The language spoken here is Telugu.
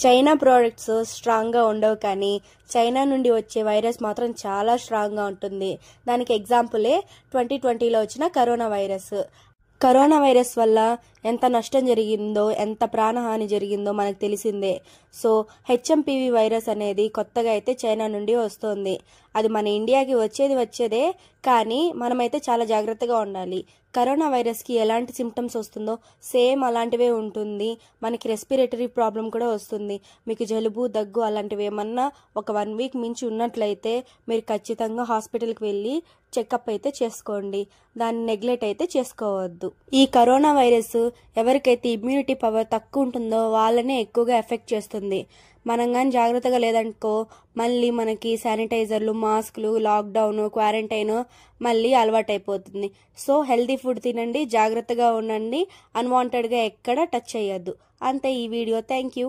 చైనా ప్రోడక్ట్స్ స్ట్రాంగ్గా ఉండవు, కానీ చైనా నుండి వచ్చే వైరస్ మాత్రం చాలా స్ట్రాంగ్గా ఉంటుంది. దానికి ఎగ్జాంపులే 2020లో వచ్చిన కరోనా వైరస్ వల్ల ఎంత నష్టం జరిగిందో, ఎంత ప్రాణహాని జరిగిందో మనకు తెలిసిందే. సో హెచ్ఎంపివి వైరస్ అనేది కొత్తగా అయితే చైనా నుండి వస్తుంది. అది మన ఇండియాకి వచ్చేదే, కానీ మనమైతే చాలా జాగ్రత్తగా ఉండాలి. కరోనా వైరస్కి ఎలాంటి సిమ్టమ్స్ వస్తుందో సేమ్ అలాంటివే ఉంటుంది. మనకి రెస్పిరేటరీ ప్రాబ్లం కూడా వస్తుంది. మీకు జలుబు, దగ్గు అలాంటివి ఏమన్నా ఒక 1 వీక్ మించి ఉన్నట్లయితే మీరు ఖచ్చితంగా హాస్పిటల్కి వెళ్ళి చెకప్ అయితే చేసుకోండి. దాన్ని నెగ్లెక్ట్ అయితే చేసుకోవద్దు. ఈ కరోనా వైరస్ ఎవరికైతే ఇమ్యూనిటీ పవర్ తక్కువ ఉంటుందో వాళ్ళనే ఎక్కువగా ఎఫెక్ట్ చేస్తుంది. మనం కానీ జాగ్రత్తగా లేదనుకో మళ్ళీ మనకి శానిటైజర్లు, మాస్కులు, లాక్డౌన్, క్వారంటైన్ మళ్ళీ అలవాటైపోతుంది. సో హెల్తీ ఫుడ్ తినండి, జాగ్రత్తగా ఉండండి, అన్వాంటెడ్గా ఎక్కడ టచ్ చేయొద్దు. అంతే ఈ వీడియో. Thank you.